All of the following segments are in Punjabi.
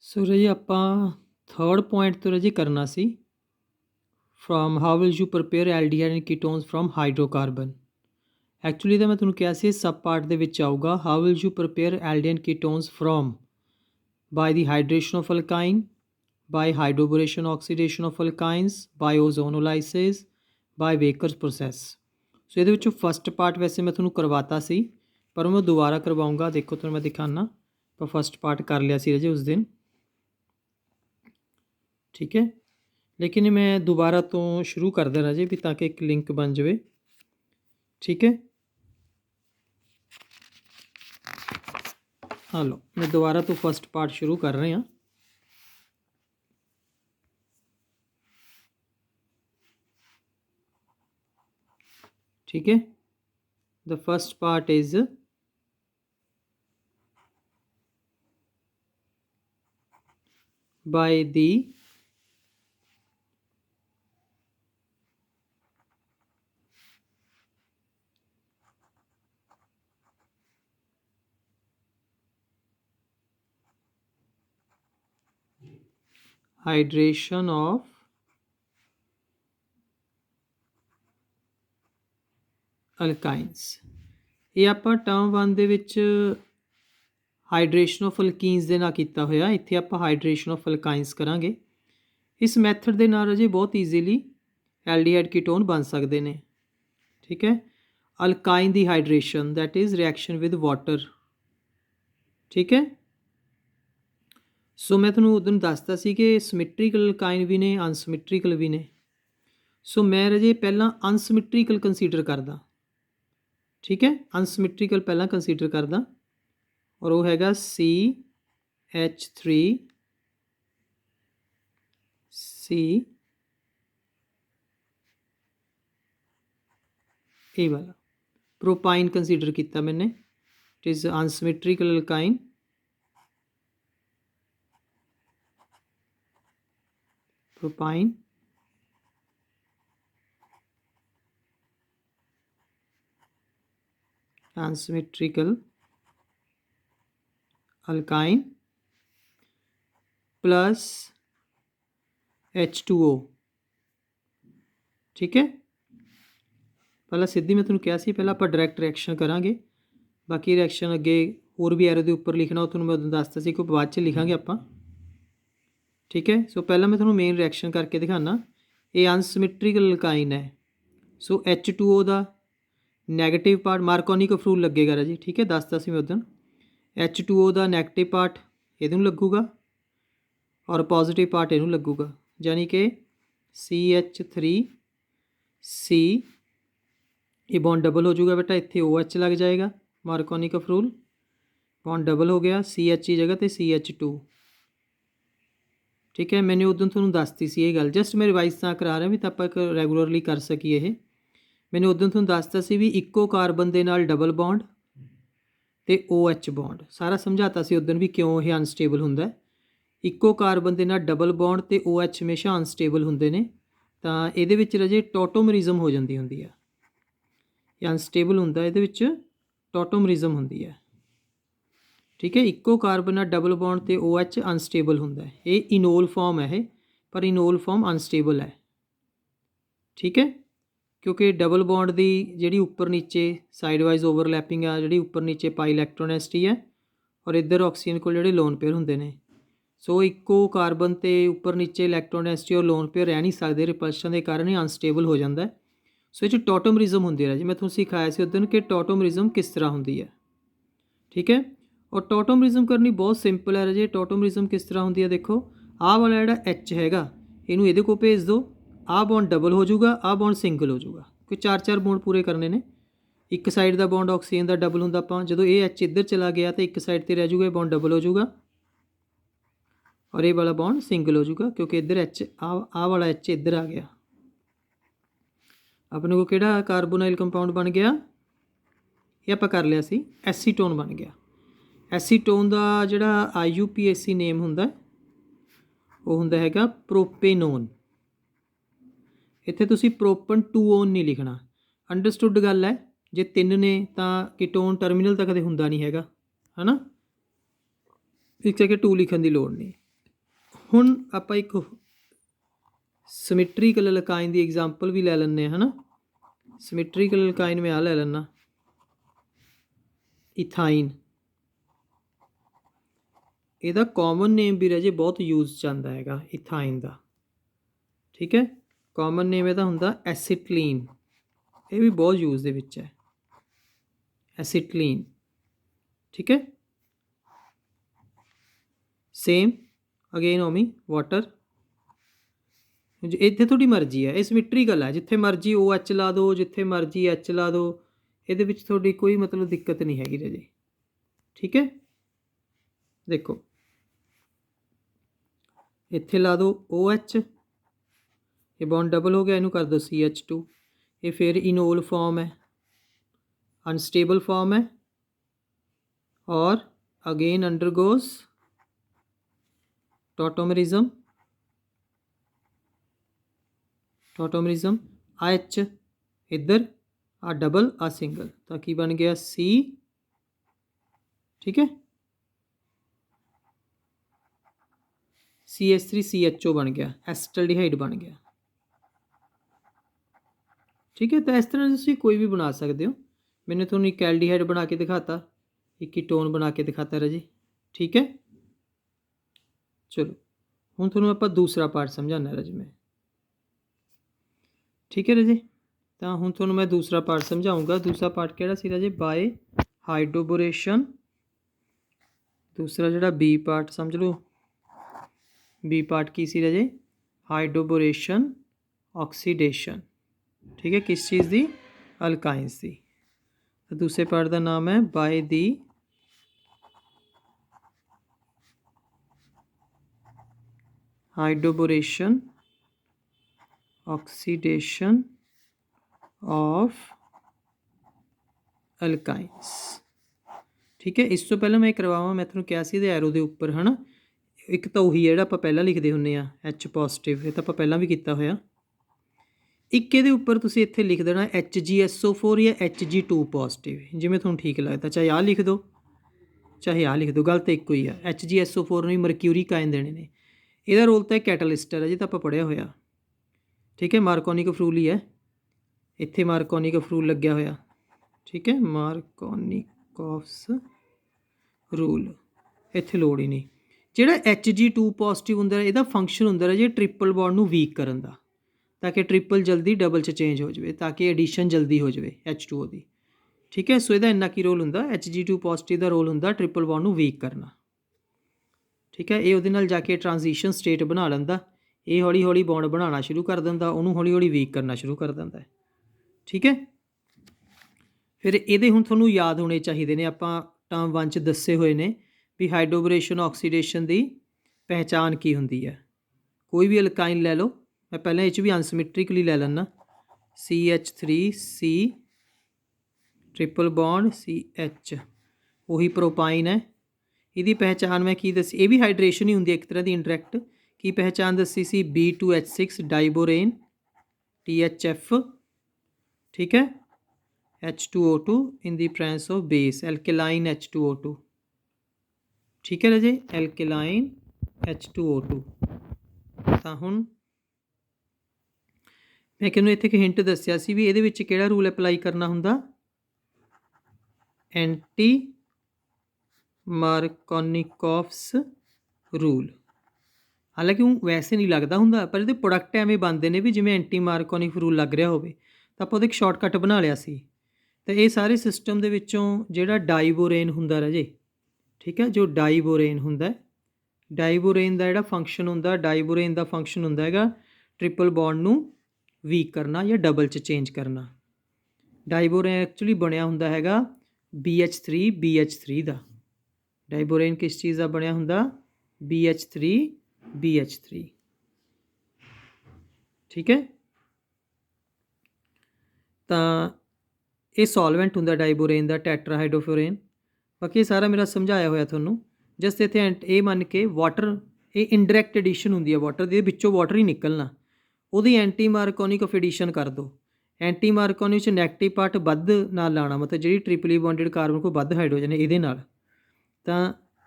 ਸੋ ਰਾਜੇ ਆਪਾਂ ਥਰਡ ਪੁਆਇੰਟ ਤੋਂ ਰਾਜੇ ਕਰਨਾ ਸੀ from how will you prepare aldehyde and ketones from hydrocarbon. Actually ਤਾਂ ਮੈਂ ਤੁਹਾਨੂੰ ਕਿਹਾ ਸੀ ਸਬ ਪਾਰਟ ਦੇ ਵਿੱਚ ਆਊਗਾ how will you prepare aldehyde ketones from by the hydration of alkyne, by hydroboration oxidation of alkynes, by ozonolysis, by bakers process. So ਇਹਦੇ ਵਿੱਚੋਂ ਫਸਟ ਪਾਰਟ ਵੈਸੇ ਮੈਂ ਤੁਹਾਨੂੰ ਕਰਵਾਤਾ ਸੀ ਪਰ ਮੈਂ ਦੁਬਾਰਾ ਕਰਵਾਊਂਗਾ। ਦੇਖੋ ਤੁਹਾਨੂੰ ਮੈਂ ਦਿਖਾਉਣਾ, ਆਪਾਂ ਫਸਟ ਪਾਰਟ ਕਰ ਲਿਆ ਸੀ ਰਾਜੇ ਉਸ ਦਿਨ, ਠੀਕ ਹੈ। ਲੇਕਿਨ ਮੈਂ ਦੁਬਾਰਾ ਤੋਂ ਸ਼ੁਰੂ ਕਰ ਦੇਣਾ ਜੀ ਵੀ ਤਾਂ ਕਿ ਇੱਕ ਲਿੰਕ ਬਣ ਜਾਵੇ, ਠੀਕ ਹੈ। ਹਾਂ ਲਓ, ਮੈਂ ਦੁਬਾਰਾ ਤੋਂ ਫਸਟ ਪਾਰਟ ਸ਼ੁਰੂ ਕਰ ਰਿਹਾ। ਠੀਕ ਹੈ, the first part is by the hydration of alkynes। ਇਹ ਆਪਾਂ ਟਰਮ 1 ਦੇ ਵਿੱਚ ਹਾਈਡਰੇਸ਼ਨ ਆਫ ਅਲਕੀਨਸ ਦੇ ਨਾਲ ਕੀਤਾ ਹੋਇਆ, ਇੱਥੇ ਆਪਾਂ ਹਾਈਡਰੇਸ਼ਨ ਆਫ ਅਲਕਾਈਨਸ ਕਰਾਂਗੇ। ਇਸ ਮੈਥਡ ਦੇ ਨਾਲ ਰਾਜੇ ਬਹੁਤ ਈਜ਼ੀਲੀ ਐਲਡੀਹਾਈਡ ਕੀਟੋਨ ਬਣ ਸਕਦੇ ਨੇ, ਠੀਕ ਹੈ। ਅਲਕਾਈਨ ਦੀ hydration that is reaction with water, ਠੀਕ ਹੈ। ਸੋ ਮੈਂ ਤੁਹਾਨੂੰ ਉਦੋਂ ਦੱਸਦਾ ਸੀ ਕਿ ਸਿਮੈਟਰੀਕਲ ਅਲਕਾਈਨ ਵੀ ਨੇ, ਅਨਸਿਮੈਟਰੀਕਲ ਵੀ ਨੇ। ਸੋ ਮੈਂ ਰਾਜੇ ਪਹਿਲਾਂ ਅਨਸਿਮੈਟਰੀਕਲ ਕੰਸੀਡਰ ਕਰਦਾ, ਠੀਕ ਹੈ। ਅਨਸਿਮੈਟਰੀਕਲ ਪਹਿਲਾਂ ਕੰਸੀਡਰ ਕਰਦਾ ਔਰ ਉਹ ਹੈਗਾ CH3C ਇਹ ਵਾਲਾ ਪ੍ਰੋਪਾਈਨ ਕੰਸੀਡਰ ਕੀਤਾ ਮੈਨੇ। It is unsymmetrical alkyne, propine, unsymmetrical alkyne plus H2O, ਠੀਕ ਹੈ। ਪਹਿਲਾਂ ਸਿੱਧੀ ਮੈਂ ਤੁਹਾਨੂੰ ਕਿਹਾ ਸੀ ਪਹਿਲਾਂ ਆਪਾਂ ਡਾਇਰੈਕਟ ਰਿਐਕਸ਼ਨ ਕਰਾਂਗੇ, ਬਾਕੀ ਰਿਐਕਸ਼ਨ ਅੱਗੇ ਹੋਰ ਵੀ ਐਰੋ ਦੇ ਉੱਪਰ ਲਿਖਣਾ, ਉਹ ਤੁਹਾਨੂੰ ਮੈਂ ਉਦੋਂ ਦੱਸਤਾ ਸੀ, ਕੋਈ ਬਾਅਦ 'ਚ ਲਿਖਾਂਗੇ ਆਪਾਂ, ਠੀਕ ਹੈ। ਸੋ ਪਹਿਲਾਂ ਮੈਂ ਤੁਹਾਨੂੰ ਮੇਨ ਰਿਐਕਸ਼ਨ ਕਰਕੇ ਦਿਖਾਉਣਾ। ਇਹ ਅਨਸਿਮੈਟਰੀਕਲ ਅਲਕਾਈਨ ਹੈ, ਸੋ H2O ਦਾ ਨੈਗੇਟਿਵ ਪਾਰਟ ਮਾਰਕੋਨੀ ਕਾ ਫਰੂਲ ਲੱਗੇਗਾ ਰਾਜੀ, ਠੀਕ ਹੈ, ਦੱਸਦਾ ਸੀ ਮੈਂ ਉਦੋਂ। H2O ਦਾ ਨੈਗੇਟਿਵ ਪਾਰਟ ਇਹਨੂੰ ਲੱਗੂਗਾ ਔਰ ਪੋਜ਼ੀਟਿਵ ਪਾਰਟ ਇਹਨੂੰ ਲੱਗੂਗਾ, ਯਾਨੀ ਕਿ CH3C ਇਹ ਬੌਂਡ ਡਬਲ ਹੋ ਜਾਊਗਾ ਬੇਟਾ, ਇੱਥੇ OH ਲੱਗ ਜਾਏਗਾ, ਮਾਰਕੋਨੀ ਕਾ ਫਰੂਲ ਬੌਂਡ ਡਬਲ ਹੋ ਗਿਆ, CH ਦੀ ਜਗ੍ਹਾ 'ਤੇ CH2, ਠੀਕ ਹੈ। ਮੈंने ਉਦੋਂ ਤੁਹਾਨੂੰ ਦੱਸਤੀ ਸੀ ਇਹ ਗੱਲ, ਜਸਟ ਮੈਂ ਰਿਵਾਈਜ਼ ਤਾਂ ਕਰਾ ਰਿਹਾ ਵੀ ਤਾਂ ਆਪਾਂ ਇੱਕ ਰੈਗੂਲਰਲੀ ਕਰ ਸਕੀਏ ਇਹ। मैंने उदों ਤੁਹਾਨੂੰ ਦੱਸਤਾ ਸੀ ਵੀ ਇੱਕੋ ਕਾਰਬਨ ਦੇ ਨਾਲ ਡਬਲ ਬੌਂਡ ਅਤੇ OH ਬੌਂਡ, ਸਾਰਾ ਸਮਝਾਤਾ ਸੀ ਉਦੋਂ ਵੀ ਕਿਉਂ ਇਹ ਅਨਸਟੇਬਲ ਹੁੰਦਾ। ਇੱਕੋ ਕਾਰਬਨ ਦੇ ਨਾਲ ਡਬਲ ਬੌਂਡ ਅਤੇ OH ਹਮੇਸ਼ਾ ਅਨਸਟੇਬਲ ਹੁੰਦੇ ਨੇ, ਤਾਂ ਇਹਦੇ ਵਿੱਚ ਰਾਜੇ ਟੋਟੋਮਰਿਜ਼ਮ ਹੋ ਜਾਂਦੀ ਹੁੰਦੀ ਆ। ਇਹ ਅਨਸਟੇਬਲ ਹੁੰਦਾ, ਇਹਦੇ ਵਿੱਚ ਟੋਟੋਮਰਿਜ਼ਮ ਹੁੰਦੀ ਹੈ, ਠੀਕ ਹੈ। ਇੱਕੋ ਕਾਰਬਨ ਨਾਲ ਡਬਲ ਬੌਂਡ ਅਤੇ OH ਅਨਸਟੇਬਲ ਹੁੰਦਾ, ਇਹ ਇਨੋਲ ਫਾਰਮ ਹੈ ਇਹ, ਪਰ ਇਨੋਲ ਫਾਰਮ ਅਨਸਟੇਬਲ ਹੈ, ਠੀਕ ਹੈ। ਕਿਉਂਕਿ ਡਬਲ ਬੌਂਡ ਦੀ ਜਿਹੜੀ ਉੱਪਰ ਨੀਚੇ ਸਾਈਡ ਵਾਈਜ਼ ਓਵਰਲੈਪਿੰਗ ਆ, ਜਿਹੜੀ ਉੱਪਰ ਨੀਚੇ ਪਾਈ ਇਲੈਕਟ੍ਰੋਨੈਸਿਟੀ ਹੈ, ਔਰ ਇੱਧਰ ਆਕਸੀਜਨ ਕੋਲ ਜਿਹੜੇ ਲੋਨ ਪੇਅਰ ਹੁੰਦੇ ਨੇ। ਸੋ ਇੱਕੋ ਕਾਰਬਨ 'ਤੇ ਉੱਪਰ ਨੀਚੇ ਇਲੈਕਟ੍ਰੋਨੈਸਿਟੀ ਔਰ ਲੋਨ ਪੇਅਰ ਰਹਿ ਨਹੀਂ ਸਕਦੇ, ਰਿਪਲਸ਼ਨ ਦੇ ਕਾਰਨ ਇਹ ਅਨਸਟੇਬਲ ਹੋ ਜਾਂਦਾ। ਸੋ ਇਹ 'ਚ ਟੋਟੋਮਰਿਜ਼ਮ ਹੁੰਦੀ ਹੈ ਜੀ, ਮੈਂ ਤੁਹਾਨੂੰ ਸਿਖਾਇਆ ਸੀ ਉਦੋਂ ਕਿ ਟੋਟੋਮਰਿਜ਼ਮ ਕਿਸ ਤਰ੍ਹਾਂ ਹੁੰਦੀ ਹੈ, ਠੀਕ ਹੈ। ਔਰ ਟੋਟੋਮਰਿਜ਼ਮ ਕਰਨੀ ਬਹੁਤ ਸਿੰਪਲ ਹੈ ਰਾਜੇ। ਟੋਟੋਮਰਿਜ਼ਮ ਕਿਸ ਤਰ੍ਹਾਂ ਹੁੰਦੀ ਹੈ, ਦੇਖੋ ਆਹ ਵਾਲਾ ਜਿਹੜਾ H ਹੈਗਾ ਇਹਨੂੰ ਇਹਦੇ ਕੋਲ ਭੇਜ ਦਿਓ, ਆਹ ਬੌਂਡ ਡਬਲ ਹੋ ਜਾਊਗਾ, ਆਹ ਬੌਂਡ ਸਿੰਗਲ ਹੋ ਜਾਊਗਾ, ਕੋਈ 4-4 ਬੌਂਡ ਪੂਰੇ ਕਰਨੇ ਨੇ। ਇੱਕ ਸਾਈਡ ਦਾ ਬੌਂਡ ਆਕਸੀਜਨ ਦਾ ਡਬਲ ਹੁੰਦਾ, ਆਪਾਂ ਜਦੋਂ ਇਹ H ਇੱਧਰ ਚਲਾ ਗਿਆ ਤਾਂ ਇੱਕ ਸਾਈਡ 'ਤੇ ਰਹਿ ਜਾਊਗਾ, ਇਹ ਬੌਂਡ ਡਬਲ ਹੋ ਜਾਊਗਾ ਔਰ ਇਹ ਵਾਲਾ ਬੌਂਡ ਸਿੰਗਲ ਹੋ ਜਾਊਗਾ, ਕਿਉਂਕਿ ਇੱਧਰ H ਆਹ ਵਾਲਾ H ਇੱਧਰ ਆ ਗਿਆ। ਆਪਣੇ ਕੋਲ ਕਿਹੜਾ ਕਾਰਬੋਨਾਈਲ ਕੰਪਾਊਂਡ ਬਣ ਗਿਆ, ਇਹ ਆਪਾਂ ਕਰ ਲਿਆ ਸੀ, ਐਸੀਟੋਨ ਬਣ ਗਿਆ। ਐਸੀਟੋਨ ਦਾ ਜਿਹੜਾ IUPAC ਨੇਮ ਹੁੰਦਾ ਉਹ ਹੁੰਦਾ ਹੈਗਾ ਪ੍ਰੋਪੇਨੋਨ। ਇੱਥੇ ਤੁਸੀਂ ਪ੍ਰੋਪਨ 2 ਨਹੀਂ ਲਿਖਣਾ, ਅੰਡਰਸਟੂਡ ਗੱਲ ਹੈ। ਜੇ 3 ਨੇ ਤਾਂ ਕੀਟੋਨ ਟਰਮੀਨਲ ਤਾਂ ਕਦੇ ਹੁੰਦਾ ਨਹੀਂ ਹੈਗਾ, ਹੈ ਨਾ, ਇੱਕ ਜਗ੍ਹਾ 2 ਲਿਖਣ ਦੀ ਲੋੜ ਨਹੀਂ। ਹੁਣ ਆਪਾਂ ਇੱਕ ਸਿਮੈਟਰੀਕਲ ਅਲਕਾਈਨ ਦੀ ਐਗਜ਼ਾਮਪਲ ਵੀ ਲੈ ਲੈਂਦੇ ਹਾਂ, ਹੈ ਨਾ। ਸਿਮੈਟਰੀਕਲ ਅਲਕਾਈਨ ਮੈਂ ਆ ਲੈ ਲੈਣਾ, ਇਥਾਈਨ। ਇਹਦਾ ਕਾਮਨ ਨੇਮ ਵੀ ਰਾਜੇ ਬਹੁਤ ਯੂਜ਼ 'ਚ ਆਉਂਦਾ ਹੈਗਾ ਇਥਾਈਨ ਦਾ, ਠੀਕ ਹੈ। ਕਾਮਨ ਨੇਮ ਇਹਦਾ ਹੁੰਦਾ ਐਸੀਟਲੀਨ, ਇਹ ਵੀ ਬਹੁਤ ਯੂਜ਼ ਦੇ ਵਿੱਚ ਹੈ, ਐਸੀਟਲੀਨ, ਠੀਕ ਹੈ। ਸੇਮ ਅਗੇਨ ਓਮੀ ਵਾਟਰ। ਇੱਥੇ ਤੁਹਾਡੀ ਮਰਜ਼ੀ ਹੈ, ਇਹ ਸਿਮੈਟਰੀਕਲ ਹੈ, ਜਿੱਥੇ ਮਰਜ਼ੀ OH ਲਾ ਦਿਓ, ਜਿੱਥੇ ਮਰਜ਼ੀ H ਲਾ ਦਿਓ, ਇਹਦੇ ਵਿੱਚ ਤੁਹਾਡੀ ਕੋਈ ਮਤਲਬ ਦਿੱਕਤ ਨਹੀਂ ਹੈਗੀ ਰਾਜੇ, ਠੀਕ ਹੈ। ਦੇਖੋ ਇੱਥੇ ਲਾ ਦਿਓ OH, ਇਹ ਬੌਂਡ ਡਬਲ ਹੋ ਗਿਆ, ਇਹਨੂੰ ਕਰ ਦਿਓ CH2, ਇਹ ਫਿਰ ਇਨੋਲ ਫॉर्म है, अनस्टेबल फॉर्म है और अगेन अंडरगोज टॉटोमरिज्म। टॉटोमरिज्म AH इधर आ डबल आ सिंगल, तो की बन गया C, ठीक है। CH3 CHO बन गया, एसिटल्डिहाइड बन गया, ठीक है। तो इस तरह तुसीं कोई भी बना सकते हो। मैंने थोड़ा एक एल्डिहाइड बना के दिखाता, एक कीटोन बना के दिखाता राजी, ठीक है। चलो हुण तुहानूं आपां दूसरा पार्ट समझाना राजी मैं, ठीक है राजे। तो हुण तुहानूं मैं दूसरा पार्ट समझाऊँगा। दूसरा पार्ट किहड़ा सी राजे, बाय हाइड्रोबोरेशन। दूसरा जिहड़ा B पार्ट समझ लो, B पार्ट की सी राजे, हाइड्रोबोरेशन ऑक्सीडेशन, ठीक है, किस चीज़ की, अल्काइंस की। तो दूसरे पार्ट का नाम है by the hydroboration oxidation of alkynes, ठीक है। इस तो पहले मैं करवावा, मैं तुहानूं कहा सी एरो के उपर, है ना, एक तो उही है जिहड़ा आपां पहलां लिखदे हुंदे आ H पॉजिटिव, ये तो आपां पहलां भी कीता होया। एक ये उपर तुसीं इत्थे लिख देना HgSO4 या Hg2 पॉजिटिव, जिवें तुहानूं ठीक लगता, चाहे आ लिख दो चाहे आ लिख दो, गल तो एक ही है। HgSO4 नूं मरक्यूरिक आयन देने ने। ਇਹਦਾ रोल तो कैटलिस्ट है जी, तो आप पढ़िया होया, ठीक है। मार्कोनिक फ्रूल ही है, इत्थे मार्कोनिक फ्रूल लग्या होया, ठीक है, मार्कोनिकॉफ्स रूल, इत्थे लोड़ ही नहीं। जिहड़ा Hg2 पॉजिटिव हुंदा है, इहदा फंक्शन हुंदा है जी ट्रिपल बॉन्ड नूं वीक करन दा, ताकि ट्रिपल जल्दी डबल च चेंज हो जाए, ताकि एडिशन जल्दी हो जाए H2O की, ठीक है। सो इहदा इन्ना की रोल हुंदा, Hg2 पॉजिटिव का रोल हुंदा ट्रिपल बॉन्ड नूं वीक करना, ठीक है। ये उहदे नाल जाके ट्रांजिशन स्टेट बना लैंदा, ये हौली हौली बॉन्ड बनाना शुरू कर दिंदा, उहनूं हौली हौली वीक करना शुरू कर दिंदा है, ठीक है। फिर ये हुण तुहानूं याद होने चाहिए ने, आपां टर्म 1 च दस्से हुए ने भी हाइड्रोबोरेशन ऑक्सीडेशन की पहचान की हुंदी है। कोई भी अल्काइन लै लो, मैं पहले इस भी अनसिमेट्रिकली लै लैना, CH3C ट्रिपल बॉन्ड CH, वही प्रोपाइन है। इसकी पहचान मैं की दसी, ये भी हाइड्रेशन ही होंगी एक तरह की इंडरैक्ट। की पहचान दसी सी B2H6 डाइबोरेन THF, ठीक है, H2O2 in the presence of base alkaline H2O2, ठीक है राजे, एल्केलाइन H2O2। तो हुण मैं कहूँ इत्थे एक हिंट दस्सिया सी भी इहदे विच किहड़ा रूल अप्लाई करना हुंदा, एंटी मार्कोनिकॉफ्स रूल। हालांकि वैसे नहीं लगता हुंदा, पर ये प्रोडक्ट एवें बनते हैं भी जिवें एंटी मार्कोनिक रूल लग रहा होवे, तो आपां एक शॉर्टकट बना लिया सी। तो ये सारे सिस्टम दे विचों जिहड़ा डाइबोरेन हुंदा राजे, ठीक है, जो डाइबोरेन हुंदा, डाइबोरेन का जिहड़ा फंक्शन हुंदा, डाइबोरेन का फंक्शन हुंदा हैगा ट्रिपल बॉन्ड नूं वीक करना या डबल च चेंज करना। डाइबोरेन एक्चुअली बनया हुंदा हैगा BH3 का। डाइबोरेन किस चीज़ का बनया हुंदा, BH3, ठीक है। तो ये सॉल्वेंट हुंदा डाइबोरेन का, टैट्राहाइड्रोफोरेन। बाकी सारा मेरा समझाया होया तुहानूं, जस्ट इत्थे ये मन के वाटर, ये इंडरैक्ट एडिशन हुंदी है वाटर दी, विचों वाटर ही निकलना, ਉਹਦੀ एंटी मार्कोनिक ऑफ एडिशन कर दो। एंटी मार्कोनिक च नैगेटिव पार्ट वध नाल लाना, मतलब जी ट्रिपली बॉन्डेड कार्बन को वध हाइड्रोजन इहदे नाल, तां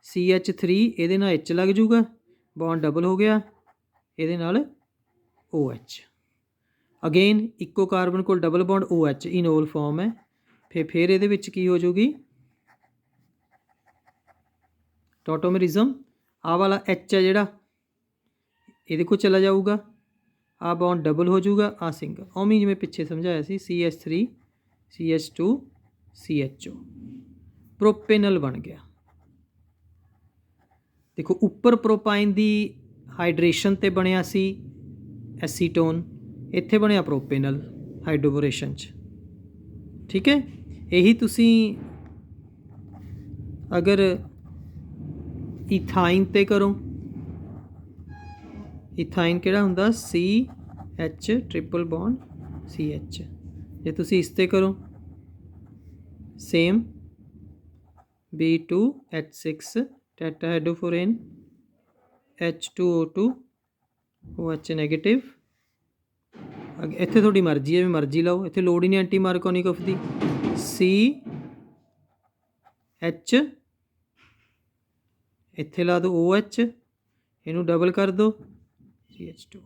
CH3 इहदे नाल H लग जूगा, ਬੌਂਡ ਡਬਲ ਹੋ ਗਿਆ ਇਹਦੇ ਨਾਲ OH। ਅਗੇਨ ਇੱਕੋ ਕਾਰਬਨ ਕੋਲ ਡਬਲ ਬੌਂਡ OH ਇਨੋਲ ਫਾਰਮ ਹੈ। ਫਿਰ ਇਹਦੇ ਵਿੱਚ ਕੀ ਹੋ ਜੂਗੀ ਟੌਟੋਮਰਿਜ਼ਮ। ਆਹ ਵਾਲਾ H ਹੈ ਜਿਹੜਾ ਇਹਦੇ ਕੋਲ ਚਲਾ ਜਾਊਗਾ, ਆਹ ਬੌਂਡ ਡਬਲ ਹੋ ਜਾਊਗਾ, ਆਹ ਸਿੰਗਲ। ਉਵੇਂ ਜਿਵੇਂ ਪਿੱਛੇ ਸਮਝਾਇਆ ਸੀ CH3 CH2 CHO ਪ੍ਰੋਪੇਨਲ ਬਣ ਗਿਆ। ਦੇਖੋ ਉੱਪਰ ਪ੍ਰੋਪਾਈਨ ਦੀ ਹਾਈਡਰੇਸ਼ਨ 'ਤੇ ਬਣਿਆ ਸੀ ਐਸੀਟੋਨ, ਇੱਥੇ ਬਣਿਆ ਪ੍ਰੋਪੇਨਲ ਹਾਈਡਰੋਬੋਰੇਸ਼ਨ 'ਚ। ਠੀਕ ਹੈ, ਇਹੀ ਤੁਸੀਂ ਅਗਰ ਇਥਾਈਨ 'ਤੇ ਕਰੋ, ਇਥਾਈਨ ਕਿਹੜਾ ਹੁੰਦਾ CH ਟ੍ਰਿਪਲ ਬੌਂਡ CH। ਜੇ ਤੁਸੀਂ ਇਸ 'ਤੇ ਕਰੋ same B2H6 ਟੈਟਰਾਹਾਈਡਰੋਫੋਰੇਨ H2O2 OH negative. ਇੱਥੇ ਤੁਹਾਡੀ ਮਰਜ਼ੀ ਹੈ, ਵੀ ਮਰਜ਼ੀ ਲਾਓ, ਇੱਥੇ ਲੋੜ ਹੀ ਨਹੀਂ ਐਂਟੀ ਮਾਰਕੋਨਿਕੋਫ ਦੀ। CH ਇੱਥੇ ਲਾ ਦਿਓ OH, ਇਹਨੂੰ ਡਬਲ ਕਰ ਦਿਓ CH2।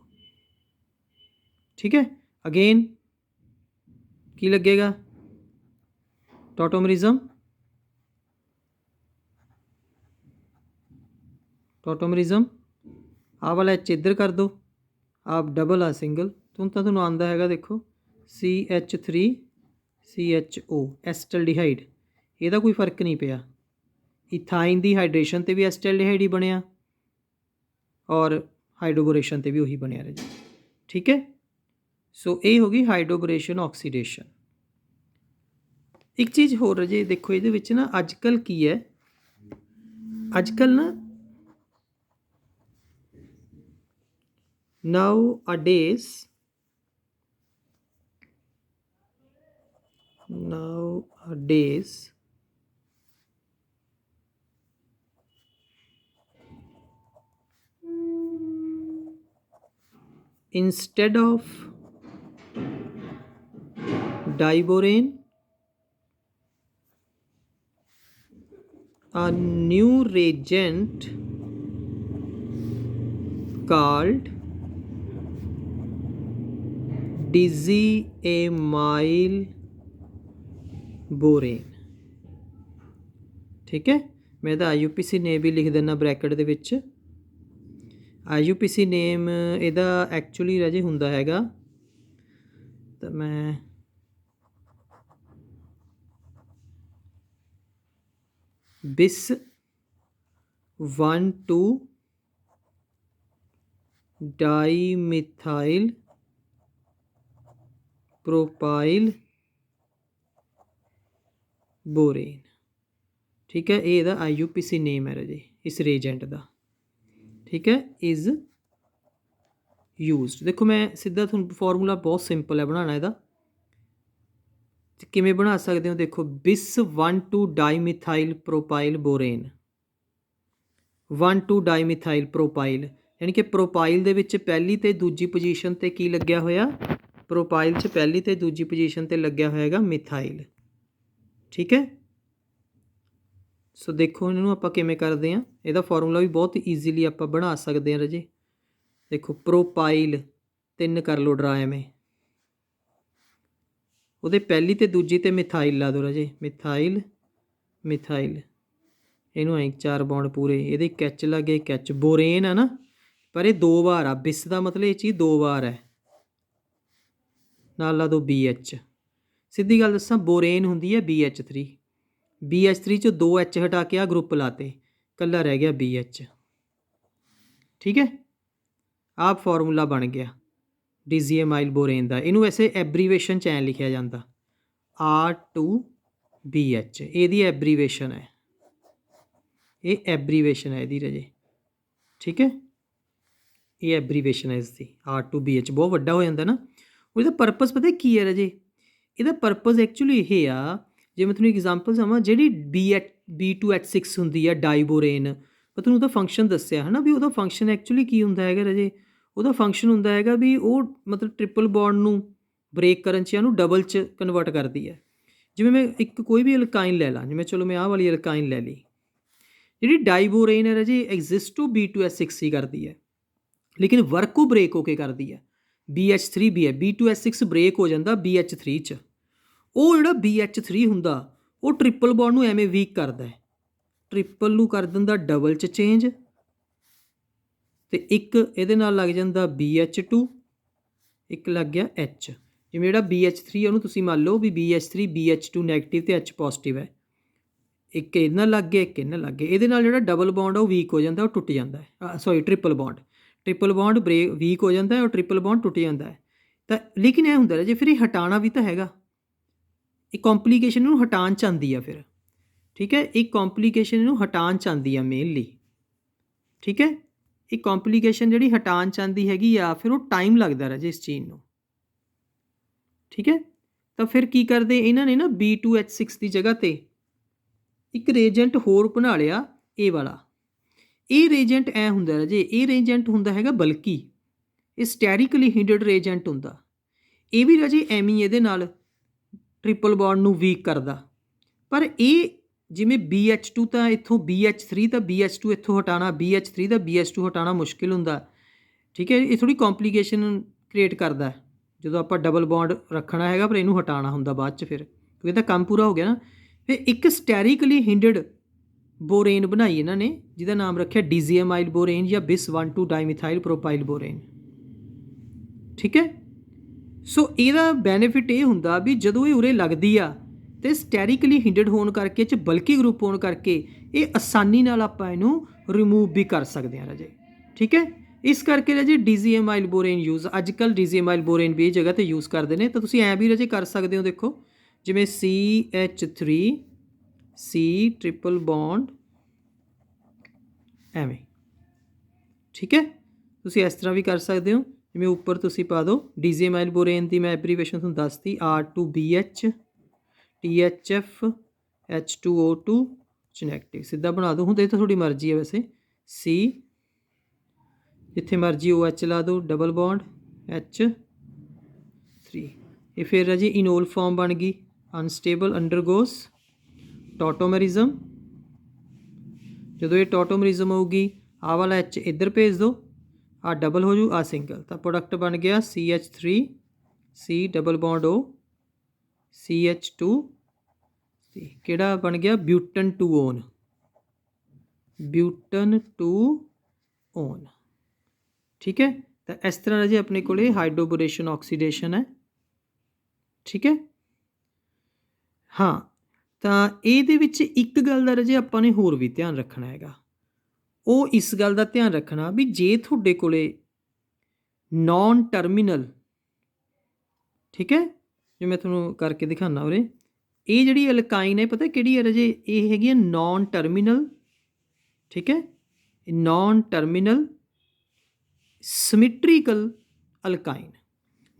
ਠੀਕ ਹੈ, ਅਗੇਨ ਕੀ ਲੱਗੇਗਾ ਟੌਟੋਮਰਿਜ਼ਮ। ਟੌਟੋਮਰਿਜ਼ਮ ਆਹ ਵਾਲਾ H ਇੱਧਰ ਕਰ ਦਿਓ, ਆਪ ਡਬਲ ਆ ਸਿੰਗਲ। ਤੁਹਾਨੂੰ ਆਉਂਦਾ ਹੈਗਾ ਦੇਖੋ CH3 CHO ਐਸਟਲਡੀਹਾਈਡ, ਇਹਦਾ ਕੋਈ ਫਰਕ ਨਹੀਂ ਪਿਆ। ਇਥਾਈਨ ਦੀ ਹਾਈਡਰੇਸ਼ਨ 'ਤੇ ਵੀ ਐਸਟਲਡੀਹਾਈਡ ਹੀ ਬਣਿਆ ਔਰ ਹਾਈਡਰੋਬੋਰੇਸ਼ਨ 'ਤੇ ਵੀ ਉਹੀ ਬਣਿਆ ਰਹੇ। ਠੀਕ ਹੈ, ਸੋ ਇਹ ਹੋ ਗਈ ਹਾਈਡਰੋਬੋਰੇਸ਼ਨ ਆਕਸੀਡੇਸ਼ਨ। ਇੱਕ ਚੀਜ਼ ਹੋਰ ਰਾਜੇ ਦੇਖੋ ਇਹਦੇ ਵਿੱਚ ਨਾ ਅੱਜ ਕੱਲ੍ਹ ਕੀ ਹੈ, ਅੱਜ ਕੱਲ੍ਹ ਨਾ nowadays instead of diborane a new reagent called dizyamyl borane. ठीक है, मैं तो IUPAC नेम भी लिख देना ब्रैकेट ਦੇ ਵਿੱਚ। IUPAC नेम ਇਹਦਾ ਐਕਚੁਅਲੀ ਰਾਜੇ ਹੁੰਦਾ ਹੈਗਾ, ਤਾਂ ਮੈਂ bis 1,2 डाईमिथाइल प्रोपाइल बोरेन। ठीक है, ये ਇਹਦਾ IUPAC नेम है राजे इस रिएजेंट का। ठीक है, इज़ यूज्ड। देखो मैं सीधा थोड़ा फॉर्मूला बहुत सिंपल है बनाना ਇਹਦਾ, किमें बना सकते हो देखो bis 1,2 dimethyl propyl borane 1,2 dimethyl propyl, यानी कि प्रोपाइल ਦੇ ਵਿੱਚ ਪਹਿਲੀ ਤੇ ਦੂਜੀ ਪੋਜੀਸ਼ਨ ਤੇ ਕੀ ਲੱਗਿਆ ਹੋਇਆ, प्रोपाइल 'ਚ ਪਹਿਲੀ ਤੇ ਦੂਜੀ ਪੋਜੀਸ਼ਨ ਤੇ ਲੱਗਿਆ ਹੋਏਗਾ ਮਿਥਾइल। ठीक है, ਸੋ ਦੇਖੋ ਇਹਨੂੰ ਆਪਾਂ ਕਿਵੇਂ ਕਰਦੇ ਹਾਂ, ਇਹਦਾ ਫਾਰਮੂਲਾ ਵੀ ਬਹੁਤ ਈਜ਼ੀਲੀ ਆਪਾਂ ਬਣਾ ਸਕਦੇ ਹਾਂ ਰਾਜੇ। ਦੇਖੋ ਪ੍ਰੋਪਾਈਲ 3 ਕਰ ਲਓ ਡਰਾ ਐਵੇਂ, ਉਹਦੇ ਪਹਿਲੀ ਤੇ ਦੂਜੀ ਤੇ ਮਿਥਾइल ਲਾ ਦਿਓ ਰਾਜੇ, ਮਿਥਾइल ਇਹਨੂੰ ਐਂ 4 ਬੌਂਡ ਪੂਰੇ, ਇਹਦੇ ਇੱਕ H ਲੱਗੇ, ਇੱਕ H ਬੋਰੇਨ ਹੈ ਨਾ, ਪਰ ਇਹ 2 ਵਾਰ ਆ, ਬਿਸ ਦਾ ਮਤਲਬ ਇਹ ਚੀਜ਼ 2 ਵਾਰ ਹੈ। ਨਾਲ ਲਾ ਦਿਓ BH। ਸਿੱਧੀ ਗੱਲ ਦੱਸਾਂ, ਬੋਰੇਨ ਹੁੰਦੀ ਹੈ BH3, BH3 'ਚੋਂ 2 H ਹਟਾ ਕੇ ਆ ਗਰੁੱਪ ਲਾਤੇ, ਇਕੱਲਾ ਰਹਿ ਗਿਆ BH। ਠੀਕ ਹੈ, ਆਹ ਫਾਰਮੂਲਾ ਬਣ ਗਿਆ ਡਿਜ਼ੀਐਮਾਈਲ ਬੋਰੇਨ ਦਾ। ਇਹਨੂੰ ਵੈਸੇ ਐਬਰੀਵੇਸ਼ਨ 'ਚ ਐਂ ਲਿਖਿਆ ਜਾਂਦਾ R2BH, ਇਹਦੀ ਐਬਰੀਵੇਸ਼ਨ ਹੈ, ਇਹ ਐਬਰੀਵੇਸ਼ਨ ਹੈ ਇਹਦੀ ਰਾਜੇ। ਠੀਕ ਹੈ, ਇਹ ਐਬਰੀਵੇਸ਼ਨ ਹੈ ਇਸਦੀ R2BH, ਬਹੁਤ ਵੱਡਾ ਹੋ ਜਾਂਦਾ ਨਾ। ਉਹਦਾ ਪਰਪਸ ਪਤਾ ਕੀ ਹੈ ਰਾਜੇ, ਇਹਦਾ ਪਰਪਸ ਐਕਚੁਅਲੀ ਇਹ ਆ, ਜੇ ਮੈਂ ਤੁਹਾਨੂੰ ਐਗਜ਼ਾਮਪਲ ਦੇਵਾਂ, ਜਿਹੜੀ B2H6 ਹੁੰਦੀ ਆ ਡਾਈਬੋਰੇਨ, ਮੈਂ ਤੁਹਾਨੂੰ ਉਹਦਾ ਫੰਕਸ਼ਨ ਦੱਸਿਆ ਹੈ ਨਾ, ਵੀ ਉਹਦਾ ਫੰਕਸ਼ਨ ਐਕਚੁਅਲੀ ਕੀ ਹੁੰਦਾ ਹੈਗਾ ਰਾਜੇ, ਉਹਦਾ ਫੰਕਸ਼ਨ ਹੁੰਦਾ ਹੈਗਾ ਵੀ ਉਹ ਮਤਲਬ ਟ੍ਰਿਪਲ ਬੌਂਡ ਨੂੰ ਬ੍ਰੇਕ ਕਰਨ 'ਚ ਇਹਨੂੰ ਡਬਲ 'ਚ ਕਨਵਰਟ ਕਰਦੀ ਹੈ। ਜਿਵੇਂ ਮੈਂ ਇੱਕ ਕੋਈ ਵੀ ਅਲਕਾਈਨ ਲੈ ਲਾਂ, ਜਿਵੇਂ ਚਲੋ ਮੈਂ ਆਹ ਵਾਲੀ ਅਲਕਾਈਨ ਲੈ ਲਈ, ਜਿਹੜੀ ਡਾਈਬੋਰੇਨ ਹੈ ਰਾਜੇ ਐਗਜ਼ਿਸਟ ਟੂ B2H6 ਹੀ ਕਰਦੀ ਹੈ, ਲੇਕਿਨ ਵਰਕ ਉਹ ਬ੍ਰੇਕ ਹੋ ਕੇ ਕਰਦੀ ਹੈ। BH3 ਵੀ ਹੈ, B2H6 ਬ੍ਰੇਕ ਹੋ ਜਾਂਦਾ BH3 'ਚ। ਉਹ ਜਿਹੜਾ BH3 ਹੁੰਦਾ ਉਹ ਟ੍ਰਿਪਲ ਬੌਂਡ ਨੂੰ ਐਵੇਂ ਵੀਕ ਕਰਦਾ ਹੈ, ਟ੍ਰਿਪਲ ਨੂੰ ਕਰ ਦਿੰਦਾ ਡਬਲ 'ਚ ਚੇਂਜ, ਅਤੇ ਇੱਕ ਇਹਦੇ ਨਾਲ ਲੱਗ ਜਾਂਦਾ BH2, ਇੱਕ ਲੱਗ ਗਿਆ H। ਜਿਵੇਂ ਜਿਹੜਾ BH3 ਉਹਨੂੰ ਤੁਸੀਂ ਮੰਨ ਲਓ ਵੀ BH3 BH2 ਨੈਗੇਟਿਵ ਅਤੇ H ਪੋਜ਼ੀਟਿਵ ਹੈ, ਇੱਕ ਇਹਦੇ ਨਾਲ ਲੱਗ ਗਿਆ, ਇੱਕ ਇਹਦੇ ਨਾਲ ਲੱਗ ਗਿਆ। ਇਹਦੇ ਨਾਲ ਜਿਹੜਾ ਡਬਲ ਬੌਂਡ ਆ ਉਹ ਵੀਕ ਹੋ ਜਾਂਦਾ, ਉਹ ਟੁੱਟ ਜਾਂਦਾ ਹੈ। ਸੌਰੀ, ਟ੍ਰਿਪਲ ਬੌਂਡ ਵੀਕ ਹੋ ਜਾਂਦਾ ਹੈ, ਔਰ ਟ੍ਰਿਪਲ ਬੌਂਡ ਟੁੱਟ ਜਾਂਦਾ ਹੈ। ਤਾਂ ਲੇਕਿਨ ਇਹ ਹੁੰਦਾ ਜੇ ਫਿਰ ਇਹ ਹਟਾਉਣਾ ਵੀ ਤਾਂ ਹੈਗਾ, ਇਹ ਕੰਪਲੀਕੇਸ਼ਨ ਨੂੰ ਹਟਾਉਣ 'ਚ ਆਉਂਦੀ ਆ ਫਿਰ, ਠੀਕ ਹੈ। ਇਹ ਕੰਪਲੀਕੇਸ਼ਨ ਨੂੰ ਹਟਾਉਣ 'ਚ ਆਉਂਦੀ ਆ ਮੇਨਲੀ, ਠੀਕ ਹੈ। ਇਹ ਕੰਪਲੀਕੇਸ਼ਨ ਜਿਹੜੀ ਹਟਾਉਣ 'ਚ ਆਉਂਦੀ ਹੈਗੀ ਆ, ਫਿਰ ਉਹ ਟਾਈਮ ਲੱਗਦਾ ਰਾਜੇ ਇਸ ਚੀਜ਼ ਨੂੰ, ਠੀਕ ਹੈ। ਤਾਂ ਫਿਰ ਕੀ ਕਰਦੇ ਇਹਨਾਂ ਨੇ ਨਾ B2H6 ਦੀ ਜਗ੍ਹਾ 'ਤੇ ਇੱਕ ਰੇਜੈਂਟ ਹੋਰ ਬਣਾ ਲਿਆ, ਇਹ ਵਾਲਾ। ਇਹ ਰੇਜੈਂਟ ਐ ਹੁੰਦਾ ਰਾਜੇ, ਇਹ ਰੇਜੈਂਟ ਹੁੰਦਾ ਹੈਗਾ ਬਲਕੀ, ਇਹ ਸਟੈਰਿਕਲੀ ਹਿੰਡਡ ਰੇਜੈਂਟ ਹੁੰਦਾ। ਇਹ ਵੀ ਰਾਜੇ ਐਵੇਂ ਇਹਦੇ ਨਾਲ ਟ੍ਰਿਪਲ ਬੌਂਡ ਨੂੰ ਵੀਕ ਕਰਦਾ, ਪਰ ਇਹ ਜਿਵੇਂ BH2 ਤਾਂ ਇੱਥੋਂ BH3 ਤਾਂ BH2 ਇੱਥੋਂ ਹਟਾਉਣਾ, BH3 ਦਾ BH2 ਹਟਾਉਣਾ ਮੁਸ਼ਕਿਲ ਹੁੰਦਾ, ਠੀਕ ਹੈ। ਇਹ ਥੋੜ੍ਹੀ ਕੰਪਲੀਕੇਸ਼ਨ ਕ੍ਰੀਏਟ ਕਰਦਾ ਜਦੋਂ ਆਪਾਂ ਡਬਲ ਬੌਂਡ ਰੱਖਣਾ ਹੈਗਾ, ਪਰ ਇਹਨੂੰ ਹਟਾਉਣਾ ਹੁੰਦਾ ਬਾਅਦ 'ਚ ਫਿਰ, ਕਿਉਂਕਿ ਇਹਦਾ ਕੰਮ ਪੂਰਾ ਹੋ ਗਿਆ ਨਾ। ਫਿਰ ਇੱਕ ਸਟੈਰਿਕਲੀ ਹਿੰਡਡ ਬੋਰੇਨ ਬਣਾਈ ਇਹਨਾਂ ਨੇ, ਜਿਹਦਾ ਨਾਮ ਰੱਖਿਆ ਡਿਜ਼ੀਆਮਾਈਲ ਬੋਰੇਨ ਜਾਂ bis-1,2 ਡਾਈਮਿਥਾਈਲ ਪ੍ਰੋਪਾਈਲ ਬੋਰੇਨ, ਠੀਕ ਹੈ। ਸੋ ਇਹਦਾ ਬੈਨੀਫਿਟ ਇਹ ਹੁੰਦਾ ਵੀ ਜਦੋਂ ਇਹ ਉਰੇ ਲੱਗਦੀ ਆ ਅਤੇ ਸਟੈਰਿਕਲੀ ਹਿੰਡਡ ਹੋਣ ਕਰਕੇ, 'ਚ ਬਲਕੀ ਗਰੁੱਪ ਹੋਣ ਕਰਕੇ ਇਹ ਆਸਾਨੀ ਨਾਲ ਆਪਾਂ ਇਹਨੂੰ ਰਿਮੂਵ ਵੀ ਕਰ ਸਕਦੇ ਹਾਂ ਰਾਜੇ, ਠੀਕ ਹੈ। ਇਸ ਕਰਕੇ ਰਾਜੇ ਡਿਜ਼ੀਆਮਾਈਲ ਬੋਰੇਨ ਯੂਜ਼, ਅੱਜ ਕੱਲ੍ਹ ਡਿਜ਼ੀਆਮਾਈਲ ਬੋਰੇਨ ਵੀ ਇਹ ਜਗ੍ਹਾ 'ਤੇ ਯੂਜ਼ ਕਰਦੇ ਨੇ। ਤਾਂ ਤੁਸੀਂ ਐਂ ਵੀ ਰਾਜੇ ਕਰ ਸਕਦੇ ਹੋ, ਦੇਖੋ ਜਿਵੇਂ CH3 C ਟ੍ਰਿਪਲ ਬੌਂਡ ਐਵੇਂ, ਠੀਕ ਹੈ। ਤੁਸੀਂ ਇਸ ਤਰ੍ਹਾਂ ਵੀ ਕਰ ਸਕਦੇ ਹੋ, ਜਿਵੇਂ ਉੱਪਰ ਤੁਸੀਂ ਪਾ ਦਿਓ ਡਿਜ਼ੀਆਮਾਈਲ ਬੋਰੇਨ ਦੀ ਮੈਂ ਐਬਰੀਵੇਸ਼ਨ ਤੁਹਾਨੂੰ ਦੱਸਤੀ, R2BH THF H2O2 ਨੈਗੇਟਿਵ, ਸਿੱਧਾ ਬਣਾ ਦਿਓ। ਹੁਣ ਇਹ ਤਾਂ ਤੁਹਾਡੀ ਮਰਜ਼ੀ ਹੈ ਵੈਸੇ, C ਜਿੱਥੇ ਮਰਜ਼ੀ OH ਲਾ ਦਿਓ, ਡਬਲ ਬੌਂਡ H3। ਇਹ ਫਿਰ ਰਾਜੇ ਇਨੋਲ ਫਾਰਮ ਬਣ ਗਈ, ਅਨਸਟੇਬਲ ਅੰਡਰਗੋਸ ਟੋਟੋਮੈਰਿਜ਼ਮ। ਜਦੋਂ ਇਹ ਟੋਟੋਮੈਰਿਜ਼ਮ ਹੋਊਗੀ, ਆਹ ਵਾਲਾ H ਇੱਧਰ ਭੇਜ ਦਿਓ, ਆਹ ਡਬਲ ਹੋ ਜੂ, ਆਹ ਸਿੰਗਲ, ਤਾਂ ਪ੍ਰੋਡਕਟ ਬਣ ਗਿਆ CH3 C double bond O CH2 C, ਕਿਹੜਾ ਬਣ ਗਿਆ ਬਿਊਟਨ 2 ਓਨ, ਠੀਕ ਹੈ। ਤਾਂ ਇਸ ਤਰ੍ਹਾਂ ਰਾਜੇ ਆਪਣੇ ਕੋਲ ਹਾਈਡਰੋਬੋਰੇਸ਼ਨ ਆਕਸੀਡੇਸ਼ਨ ਹੈ, ਠੀਕ ਹੈ। ਹਾਂ, ਤਾਂ ਇਹਦੇ ਵਿੱਚ ਇੱਕ ਗੱਲ ਦਾ ਰਾਜੇ ਆਪਾਂ ਨੇ ਹੋਰ ਵੀ ਧਿਆਨ ਰੱਖਣਾ ਹੈਗਾ, ਉਹ ਇਸ ਗੱਲ ਦਾ ਧਿਆਨ ਰੱਖਣਾ ਵੀ ਜੇ ਤੁਹਾਡੇ ਕੋਲ ਨੌਨ ਟਰਮੀਨਲ, ਠੀਕ ਹੈ, ਜੇ ਮੈਂ ਤੁਹਾਨੂੰ ਕਰਕੇ ਦਿਖਾਉਂਦਾ ਉਰੇ, ਇਹ ਜਿਹੜੀ ਅਲਕਾਈਨ ਹੈ ਪਤਾ ਕਿਹੜੀ ਹੈ ਰਾਜੇ, ਇਹ ਹੈਗੀ ਹੈ ਨੌਨ ਟਰਮੀਨਲ, ਠੀਕ ਹੈ। Non terminal symmetrical alkyne.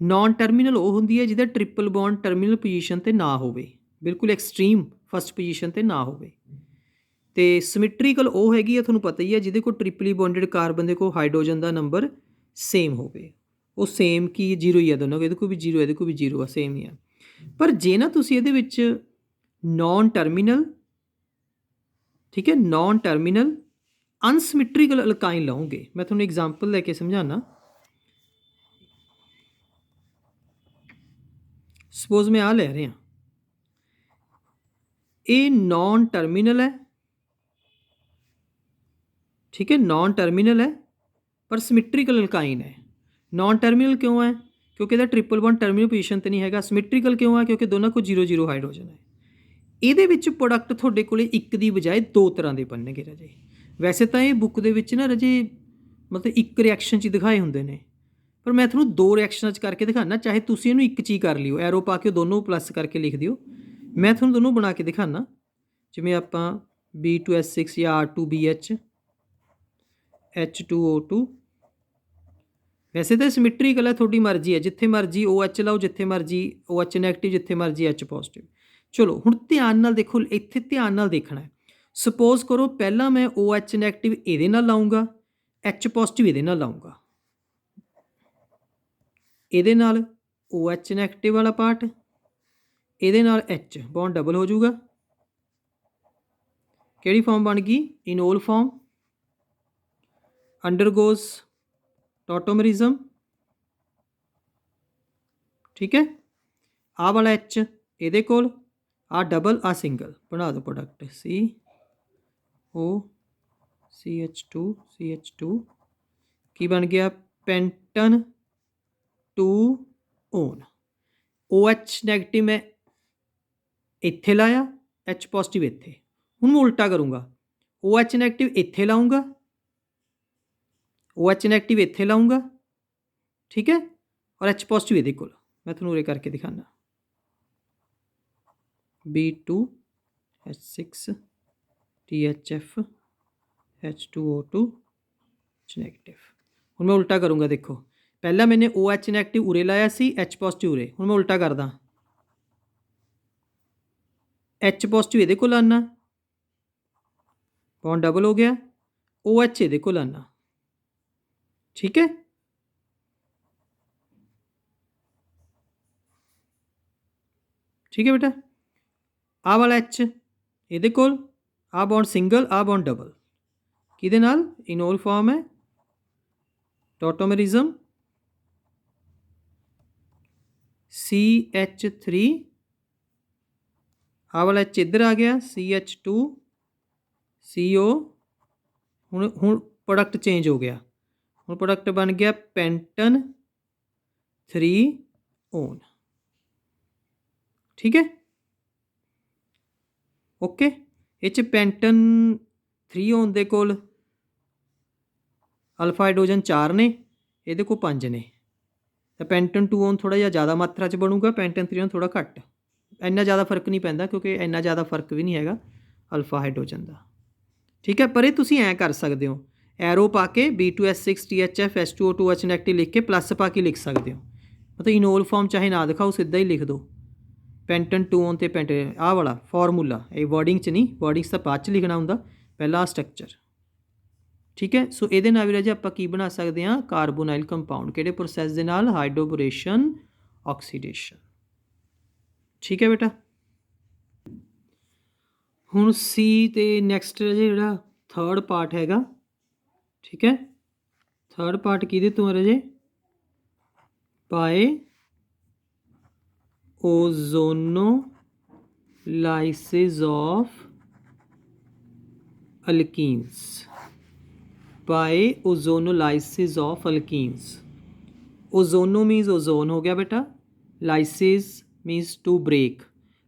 Non terminal ਉਹ ਹੁੰਦੀ ਹੈ ਜਿਹਦਾ ਟ੍ਰਿਪਲ ਬੌਂਡ ਟਰਮੀਨਲ ਪੋਜੀਸ਼ਨ 'ਤੇ ਨਾ ਹੋਵੇ, ਬਿਲਕੁਲ ਐਕਸਟ੍ਰੀਮ ਫਸਟ ਪੋਜੀਸ਼ਨ 'ਤੇ ਨਾ ਹੋਵੇ। ਅਤੇ ਸਿਮੈਟ੍ਰੀਕਲ ਉਹ ਹੈਗੀ ਆ, ਤੁਹਾਨੂੰ ਪਤਾ ਹੀ ਹੈ, ਜਿਹਦੇ ਕੋਲ ਟ੍ਰਿਪਲੀ ਬੌਂਡਡ ਕਾਰਬਨ ਦੇ ਕੋਲ ਹਾਈਡਰੋਜਨ ਦਾ ਨੰਬਰ ਸੇਮ ਹੋਵੇ। ਉਹ ਸੇਮ ਕੀ 0 ਹੀ ਆ ਦੋਨੋਂ, ਇਹਦੇ ਕੋਲ ਵੀ 0, ਇਹਦੇ ਕੋਲ ਵੀ 0 ਆ, ਸੇਮ ਹੀ ਆ। ਪਰ ਜੇ ਨਾ ਤੁਸੀਂ ਇਹਦੇ ਵਿੱਚ ਨੌਨ ਟਰਮੀਨਲ, ਠੀਕ ਹੈ, ਨੌਨ ਟਰਮੀਨਲ ਅਨਸਿਮੈਟ੍ਰੀਕਲ ਅਲਕਾਈਨ ਲਓਗੇ, ਮੈਂ ਤੁਹਾਨੂੰ ਐਗਜ਼ਾਮਪਲ ਲੈ ਕੇ ਸਮਝਾਉਣਾ। ਸਪੋਜ਼ ਮੈਂ ਆਹ ਲੈ ਰਿਹਾ, ਇਹ ਨੌਨ ਟਰਮੀਨਲ ਹੈ, ਠੀਕ ਹੈ, ਨੌਨ ਟਰਮੀਨਲ ਹੈ ਪਰ ਸਿਮੈਟ੍ਰੀਕਲ ਅਲਕਾਈਨ ਹੈ। ਨੌਨ ਟਰਮੀਨਲ ਕਿਉਂ ਹੈ? ਕਿਉਂਕਿ ਇਹਦਾ ਟ੍ਰਿਪਲ ਬੌਂਡ ਟਰਮੀਨਲ ਪੋਜੀਸ਼ਨ 'ਤੇ ਨਹੀਂ ਹੈਗਾ। ਸਿਮੈਟ੍ਰੀਕਲ ਕਿਉਂ ਹੈ? ਕਿਉਂਕਿ ਦੋਨਾਂ ਕੋਲ 0 ਹਾਈਡਰੋਜਨ ਹੈ। ਇਹਦੇ ਵਿੱਚ ਪ੍ਰੋਡਕਟ ਤੁਹਾਡੇ ਕੋਲ ਇੱਕ ਦੀ ਬਜਾਏ 2 ਤਰ੍ਹਾਂ ਦੇ ਬਣਨਗੇ ਰਾਜੇ। ਵੈਸੇ ਤਾਂ ਇਹ ਬੁੱਕ ਦੇ ਵਿੱਚ ਨਾ ਰਾਜੇ ਮਤਲਬ ਇੱਕ ਰਿਐਕਸ਼ਨ 'ਚ ਦਿਖਾਏ ਹੁੰਦੇ ਨੇ, ਪਰ ਮੈਂ ਤੁਹਾਨੂੰ 2 ਰਿਐਕਸ਼ਨਾਂ 'ਚ ਕਰਕੇ ਦਿਖਾਉਣਾ। ਚਾਹੇ ਤੁਸੀਂ ਇਹਨੂੰ ਇੱਕ 'ਚ ਹੀ ਕਰ ਲਿਓ, ਐਰੋ ਪਾ ਕੇ ਦੋਨੋਂ ਪਲੱਸ ਕਰਕੇ ਲਿਖ ਦਿਓ, ਮੈਂ ਤੁਹਾਨੂੰ ਦੋਨੋਂ ਬਣਾ ਕੇ ਦਿਖਾਉਣਾ। ਜਿਵੇਂ ਆਪਾਂ B2H6 ਜਾਂ R2BH H2O2, ਵੈਸੇ ਤਾਂ ਸਿਮੈਟ੍ਰੀਕਲ ਹੈ, ਤੁਹਾਡੀ ਮਰਜ਼ੀ ਹੈ, ਜਿੱਥੇ ਮਰਜ਼ੀ OH ਲਾਓ, ਜਿੱਥੇ ਮਰਜ਼ੀ OH ਨੈਗੇਟਿਵ, ਜਿੱਥੇ ਮਰਜ਼ੀ H ਪੋਜ਼ੀਟਿਵ। ਚਲੋ ਹੁਣ ਧਿਆਨ ਨਾਲ ਦੇਖੋ, ਇੱਥੇ ਧਿਆਨ ਨਾਲ ਦੇਖਣਾ ਹੈ। ਸਪੋਜ਼ ਕਰੋ ਪਹਿਲਾਂ ਮੈਂ OH ਨੈਗੇਟਿਵ ਇਹਦੇ ਨਾਲ ਲਾਊਂਗਾ, H ਪੋਜ਼ੀਟਿਵ ਇਹਦੇ ਨਾਲ ਲਾਊਂਗਾ, ਇਹਦੇ ਨਾਲ OH ਨੈਗੇਟਿਵ ਵਾਲਾ ਪਾਰਟ, ਇਹਦੇ ਨਾਲ H ਬੌਂਡ ਡਬਲ ਹੋ ਜਾਊਗਾ, ਕਿਹੜੀ ਫਾਰਮ ਬਣ ਗਈ? ਇਨੋਲ ਫਾਰਮ। ਅੰਡਰਗੋਜ਼ ਟੋਟੋਮਰਿਜ਼ਮ, ਠੀਕ ਹੈ। ਆਹ ਵਾਲਾ H ਇਹਦੇ ਕੋਲ, ਆਹ ਡਬਲ, ਆਹ ਸਿੰਗਲ, ਬਣਾ ਦਿਓ ਪ੍ਰੋਡਕਟ COCH2 ਕੀ ਬਣ ਗਿਆ? ਪੈਂਟਨ 2 ਓਨ। OH ਨੈਗੇਟਿਵ ਮੈਂ ਇੱਥੇ ਲਾਇਆ, H ਪੋਜ਼ੀਟਿਵ ਇੱਥੇ। ਹੁਣ ਮੈਂ ਉਲਟਾ ਕਰੂੰਗਾ, OH ਨੈਗੇਟਿਵ ਇੱਥੇ ਲਾਊਂਗਾ, OH ਨੈਗੇਟਿਵ ਇੱਥੇ ਲਾਊਂਗਾ, ਠੀਕ ਹੈ, ਔਰ H ਪੋਜ਼ੀਟਿਵ ਇਹਦੇ ਕੋਲ। ਮੈਂ ਤੁਹਾਨੂੰ ਉਰੇ ਕਰਕੇ ਦਿਖਾਉਂਦਾ। B2H6 THF H2O2 H negative. ਹੁਣ ਮੈਂ ਉਲਟਾ ਕਰੂੰਗਾ, ਦੇਖੋ ਪਹਿਲਾਂ ਮੈंने OH ਨੈਗੇਟਿਵ ਉਰੇ ਲਾਇਆ ਸੀ, H ਪੋਜ਼ੀਟਿਵ ਉਰੇ। ਹੁਣ ਮੈਂ ਉਲਟਾ ਕਰਦਾ, H ਪੋਜ਼ੀਟਿਵ ਇਹਦੇ ਕੋਲ ਆਉਣਾ, ਬੌਂਡ ਡਬਲ ਹੋ ਗਿਆ, OH ਇਹਦੇ ਕੋਲ ਆਉਣਾ, ਠੀਕ ਹੈ। ਠੀਕ ਹੈ ਬੇਟਾ, ਆਹ ਵਾਲਾ H ਇਹਦੇ ਕੋਲ, ਆਹ ਬੌਂਡ ਸਿੰਗਲ, ਆਹ ਬੌਂਡ ਡਬਲ, ਕਿਹਦੇ ਨਾਲ? ਇਨੋਲ ਫਾਰਮ ਹੈ, ਟੋਟੋਮਰਿਜ਼ਮ, CH3, ਆਹ ਵਾਲਾ H ਇੱਧਰ ਆ ਗਿਆ, CH2 CO। ਹੁਣ ਪ੍ਰੋਡਕਟ ਚੇਂਜ ਹੋ ਗਿਆ, ਹੁਣ ਪ੍ਰੋਡਕਟ ਬਣ ਗਿਆ ਪੈਂਟਨ 3 ਓਨ, ਠੀਕ ਹੈ, ਓਕੇ। ਇਹ 'ਚ ਪੈਂਟਨ 3 ਓਨ ਦੇ ਕੋਲ ਅਲਫਾ ਹਾਈਡਰੋਜਨ 4 ਨੇ, ਇਹਦੇ ਕੋਲ 5 ਨੇ, ਤਾਂ ਪੈਂਟਨ 2 ਓਨ ਥੋੜ੍ਹਾ ਜਿਹਾ ਜ਼ਿਆਦਾ ਮਾਤਰਾ 'ਚ ਬਣੂਗਾ, ਪੈਂਟਨ 3 ਓਨ ਥੋੜ੍ਹਾ ਘੱਟ। ਇੰਨਾ ਜ਼ਿਆਦਾ ਫਰਕ ਨਹੀਂ ਪੈਂਦਾ, ਕਿਉਂਕਿ ਇੰਨਾ ਜ਼ਿਆਦਾ ਫਰਕ ਵੀ ਨਹੀਂ ਹੈਗਾ ਅਲਫਾ ਹਾਈਡਰੋਜਨ ਦਾ, ਠੀਕ ਹੈ। ਪਰ ਇਹ ਤੁਸੀਂ ਐਂ ਕਰ ਸਕਦੇ ਹੋ, ਐਰੋ ਪਾ ਕੇ B2H6 THF H2O2 H negative ਲਿਖ ਕੇ ਪਲੱਸ ਪਾ ਕੇ ਲਿਖ ਸਕਦੇ ਹੋ। ਮਤਲਬ ਇਨੋਲ ਫਾਰਮ ਚਾਹੇ ਨਾ ਦਿਖਾਓ, ਸਿੱਧਾ ਹੀ ਲਿਖ ਦਿਓ ਪੈਂਟਨ 2 ਓਨ ਅਤੇ ਪੈਂਟਨ, ਆਹ ਵਾਲਾ ਫਾਰਮੂਲਾ। ਇਹ ਵਰਡਿੰਗ 'ਚ ਨਹੀਂ, ਵਰਡਿੰਗ 'ਚ ਤਾਂ ਬਾਅਦ 'ਚ ਲਿਖਣਾ ਹੁੰਦਾ, ਪਹਿਲਾਂ ਸਟਰਕਚਰ, ਠੀਕ ਹੈ। ਸੋ ਇਹਦੇ ਨਾਲ ਵੀ ਰਾਜੇ ਆਪਾਂ ਕੀ ਬਣਾ ਸਕਦੇ ਹਾਂ? ਕਾਰਬੋਨਾਈਲ ਕੰਪਾਊਂਡ। ਕਿਹੜੇ ਪ੍ਰੋਸੈਸ ਦੇ ਨਾਲ? ਹਾਈਡਰੋਬੋਰੇਸ਼ਨ ਆਕਸੀਡੇਸ਼ਨ, ਠੀਕ ਹੈ ਬੇਟਾ। ਹੁਣ C ਅਤੇ ਨੈਕਸਟ ਰਾਜੇ ਜਿਹੜਾ ਥਰਡ ਪਾਰਟ ਹੈਗਾ, ਠੀਕ ਹੈ। ਥਰਡ ਪਾਰਟ ਕਿਹਦੇ ਤੋਂ ਹੈ ਰਾਜੇ? By ozonolysis of alkenes, by ozonolysis of alkenes. Ozono means ozone ਹੋ ਗਿਆ ਬੇਟਾ, lysis means to break.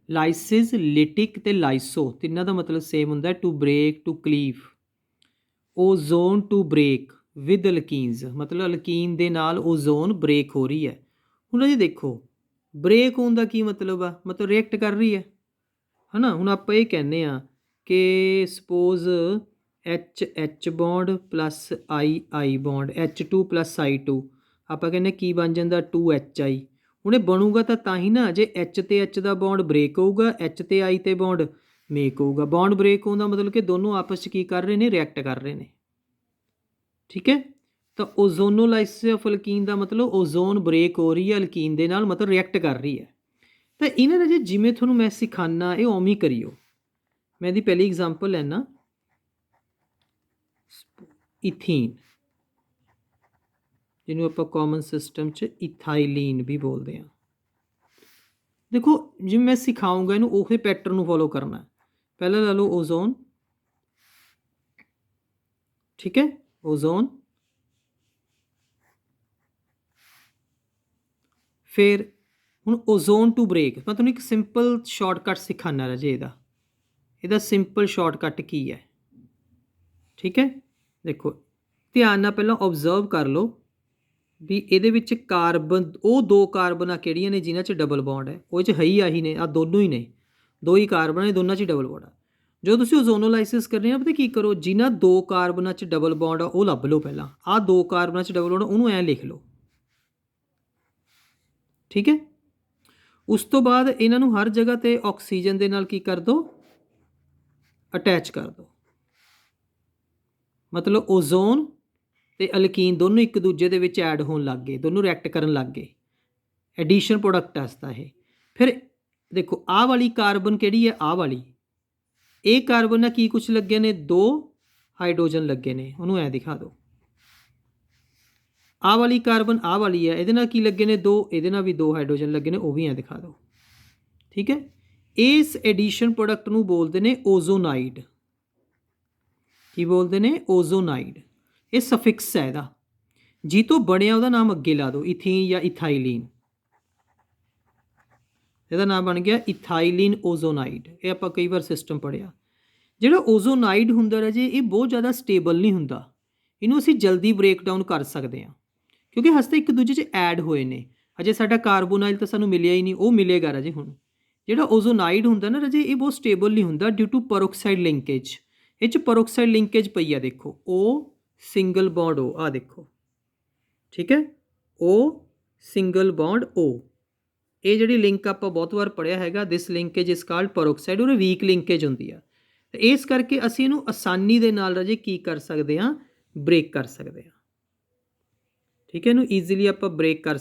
Lysis, lytic ਅਤੇ ਲਾਈਸੋ ਤਿੰਨਾਂ ਦਾ ਮਤਲਬ ਸੇਮ ਹੁੰਦਾ, to break, to cleave. Ozone to break with alkenes, ਮਤਲਬ ਅਲਕੀਨ ਦੇ ਨਾਲ ਓਜ਼ੋਨ ਬ੍ਰੇਕ ਹੋ ਰਹੀ ਹੈ। ਹੁਣ ਜੀ ਦੇਖੋ, ਬ੍ਰੇਕ ਹੋਣ ਦਾ ਕੀ ਮਤਲਬ ਆ? ਮਤਲਬ ਰਿਐਕਟ ਕਰ ਰਹੀ ਹੈ ਨਾ। ਹੁਣ ਆਪਾਂ ਇਹ ਕਹਿੰਦੇ ਹਾਂ ਕਿ suppose H bond plus I bond, H2 plus I2, ਆਪਾਂ ਕਹਿੰਦੇ ਕੀ ਬਣ ਜਾਂਦਾ? 2HI। ਹੁਣ ਇਹ ਬਣੂਗਾ ਤਾਂ ਹੀ ਨਾ, ਜੇ H ਅਤੇ H ਦਾ ਬੌਂਡ ਬ੍ਰੇਕ ਹੋਊਗਾ, H ਅਤੇ I 'ਤੇ ਬੌਂਡ ਮੇਕ ਹੋਊਗਾ। ਬੌਂਡ ਬ੍ਰੇਕ ਹੋਣ ਦਾ ਮਤਲਬ ਕਿ ਦੋਨੋਂ ਆਪਸ 'ਚ ਕੀ ਕਰ ਰਹੇ ਨੇ? ਰਿਐਕਟ ਕਰ ਰਹੇ ਨੇ, ਠੀਕ ਹੈ। ਤਾਂ ਓਜ਼ੋਨੋਲਾਈਸਿਸ ਆਫ ਅਲਕੀਨ ਦਾ ਮਤਲਬ ਓਜ਼ੋਨ ਬ੍ਰੇਕ ਹੋ ਰਹੀ ਹੈ ਅਲਕੀਨ ਦੇ ਨਾਲ, ਮਤਲਬ ਰਿਐਕਟ ਕਰ ਰਹੀ ਹੈ। ਤਾਂ ਇਹਨਾਂ ਦਾ ਜਿਵੇਂ ਤੁਹਾਨੂੰ ਮੈਂ ਸਿਖਾਉਂਦਾ, ਇਹ ਉਵੇਂ ਹੀ ਕਰਿਓ। ਮੈਂ ਇਹਦੀ ਪਹਿਲੀ ਐਗਜ਼ਾਮਪਲ ਲੈਣਾ, ਇਥੀਨ, ਜਿਹਨੂੰ ਆਪਾਂ ਕਾਮਨ ਸਿਸਟਮ 'ਚ ਇਥਾਈਲੀਨ ਵੀ ਬੋਲਦੇ ਹਾਂ। ਦੇਖੋ ਜਿਵੇਂ ਮੈਂ ਸਿਖਾਊਂਗਾ, ਇਹਨੂੰ ਉਹੀ ਪੈਟਰਨ ਨੂੰ ਫੋਲੋ ਕਰਨਾ। ਪਹਿਲਾਂ ਲਾ ਲਓ ਓਜ਼ੋਨ, ਠੀਕ ਹੈ, ਓਜ਼ੋਨ। ਫਿਰ ਹੁਣ ਓਜ਼ੋਨ ਟੂ ਬ੍ਰੇਕ, ਮੈਂ ਤੁਹਾਨੂੰ ਇੱਕ ਸਿੰਪਲ ਸ਼ਾਰਟਕਟ ਸਿਖਾਉਂਦਾ ਰਾਜੇ। ਇਹਦਾ ਸਿੰਪਲ ਸ਼ਾਰਟਕਟ ਕੀ ਹੈ, ਠੀਕ ਹੈ। ਦੇਖੋ ਧਿਆਨ ਨਾਲ ਪਹਿਲਾਂ ਓਬਜ਼ਰਵ ਕਰ ਲਓ ਵੀ ਇਹਦੇ ਵਿੱਚ ਕਾਰਬਨ, ਉਹ 2 ਕਾਰਬਨਾਂ ਕਿਹੜੀਆਂ ਨੇ ਜਿਨ੍ਹਾਂ 'ਚ ਡਬਲ ਬੌਂਡ ਹੈ? ਉਹ 'ਚ ਹੈ ਹੀ ਆਹੀ ਨੇ, ਆਹ ਦੋਨੋਂ ਹੀ ਨੇ, 2 ਹੀ ਕਾਰਬਨ ਨੇ, ਦੋਨਾਂ 'ਚ ਹੀ ਡਬਲ ਬੌਂਡ ਆ। ਜਦੋਂ ਤੁਸੀਂ ਓਜ਼ੋਨੋਲਾਈਸਿਸ ਕਰਨੀ ਆ, ਪਤਾ ਕੀ ਕਰੋ? ਜਿਨ੍ਹਾਂ 2 ਕਾਰਬਨਾਂ 'ਚ ਡਬਲ ਬੌਂਡ ਆ ਉਹ ਲੱਭ ਲਓ ਪਹਿਲਾਂ। ਆਹ 2 ਕਾਰਬਨਾਂ 'ਚ ਡਬਲ ਬੌਂਡ, ਉਹਨੂੰ ਐਂ ਲਿਖ ਲਓ, ਠੀਕ ਹੈ। ਉਸ ਤੋਂ ਬਾਅਦ ਇਹਨਾਂ ਨੂੰ ਹਰ ਜਗ੍ਹਾ 'ਤੇ ਆਕਸੀਜਨ ਦੇ ਨਾਲ ਕੀ ਕਰ ਦਿਓ? ਅਟੈਚ ਕਰ ਦਿਓ। ਮਤਲਬ ਓਜ਼ੋਨ ਅਤੇ ਅਲਕੀਨ ਦੋਨੋਂ ਇੱਕ ਦੂਜੇ ਦੇ ਵਿੱਚ ਐਡ ਹੋਣ ਲੱਗ ਗਏ, ਦੋਨੋਂ ਰਿਐਕਟ ਕਰਨ ਲੱਗ ਗਏ। ਐਡੀਸ਼ਨ ਪ੍ਰੋਡਕਟ ਹੈ ਇਹ। ਫਿਰ ਦੇਖੋ ਆਹ ਵਾਲੀ ਕਾਰਬਨ ਕਿਹੜੀ ਹੈ? ਆਹ ਵਾਲੀ, ਇਹ ਕਾਰਬਨ ਨਾਲ ਕੀ ਕੁਛ ਲੱਗੇ ਨੇ, 2 ਹਾਈਡਰੋਜਨ ਲੱਗੇ ਨੇ, ਉਹਨੂੰ ਐ ਦਿਖਾ ਦਿਓ। ਆਹ ਵਾਲੀ ਕਾਰਬਨ ਆਹ ਵਾਲੀ ਹੈ, ਇਹਦੇ ਨਾਲ ਕੀ ਲੱਗੇ ਨੇ, 2, ਇਹਦੇ ਨਾਲ ਵੀ 2 ਹਾਈਡਰੋਜਨ ਲੱਗੇ ਨੇ, ਉਹ ਵੀ ਐ ਦਿਖਾ ਦਿਓ। ਠੀਕ ਹੈ, ਇਸ ਐਡੀਸ਼ਨ ਪ੍ਰੋਡਕਟ ਨੂੰ ਬੋਲਦੇ ਨੇ ਓਜ਼ੋਨਾਈਡ। ਕੀ ਬੋਲਦੇ ਨੇ, ਓਜ਼ੋਨਾਈਡ। ਇਹ ਸਫਿਕਸ ਹੈ ਇਹਦਾ, ਜੀ ਤੋਂ ਬਣਿਆ ਉਹਦਾ ਨਾਮ ਅੱਗੇ ਲਾ ਦਿਓ, ਇਥੀਨ ਜਾਂ ਇਥਾਈਲੀਨ। ਇਹਦਾ ਨਾਮ ਬਣ ਗਿਆ ਇਥਾਈਲੀਨ ਓਜ਼ੋਨਾਈਡ। ਇਹ ਆਪਾਂ ਕਈ ਵਾਰ ਸਿਸਟਮ ਪੜ੍ਹਿਆ। ਜਿਹੜਾ ਓਜ਼ੋਨਾਈਡ ਹੁੰਦਾ ਰਾਜੇ, ਇਹ ਬਹੁਤ ਜ਼ਿਆਦਾ ਸਟੇਬਲ ਨਹੀਂ ਹੁੰਦਾ, ਇਹਨੂੰ ਅਸੀਂ ਜਲਦੀ ਬ੍ਰੇਕ ਡਾਊਨ ਕਰ ਸਕਦੇ ਹਾਂ ਕਿਉਂਕਿ ਹਸਤੇ ਇੱਕ ਦੂਜੇ 'ਚ ਐਡ ਹੋਏ ਨੇ। ਅਜੇ ਸਾਡਾ ਕਾਰਬੋਨਾਈਲ ਤਾਂ ਸਾਨੂੰ ਮਿਲਿਆ ਹੀ ਨਹੀਂ, ਉਹ ਮਿਲੇਗਾ ਰਾਜੇ ਹੁਣ। ਜਿਹੜਾ ਓਜ਼ੋਨਾਈਡ ਹੁੰਦਾ ਨਾ ਰਾਜੇ, ਇਹ ਬਹੁਤ ਸਟੇਬਲ ਨਹੀਂ ਹੁੰਦਾ ਡਿਊ ਟੂ ਪਰੋਕਸਾਈਡ ਲਿੰਕੇਜ। ਇਹ 'ਚ ਪਰੋਕਸਾਈਡ ਲਿੰਕੇਜ ਪਈ ਆ, ਦੇਖੋ O ਸਿੰਗਲ ਬੌਂਡ O, ਆ ਦੇਖੋ। ਠੀਕ ਹੈ, O ਸਿੰਗਲ ਬੌਂਡ O। ਇਹ ਜਿਹੜੀ ਲਿੰਕ ਆਪਾਂ ਬਹੁਤ ਵਾਰ ਪੜ੍ਹਿਆ ਹੈਗਾ, ਦਿਸ ਲਿੰਕੇਜ ਇਜ਼ ਕਾਲਡ ਪਰੋਕਸਾਈਡ, ਔਰ ਵੀਕ ਲਿੰਕੇਜ ਹੁੰਦੀ ਆ। ਤੇ ਇਸ ਕਰਕੇ ਅਸੀਂ ਇਹਨੂੰ ਆਸਾਨੀ ਦੇ ਨਾਲ ਰਾਜੇ ਕੀ ਕਰ ਸਕਦੇ ਹਾਂ, ਬ੍ਰੇਕ ਕਰ ਸਕਦੇ ਹਾਂ। ਠੀਕ ਹੈ, ਇਹਨੂੰ ਈਜ਼ੀਲੀ ਆਪਾਂ ਬ੍ਰੇਕ ਕਰ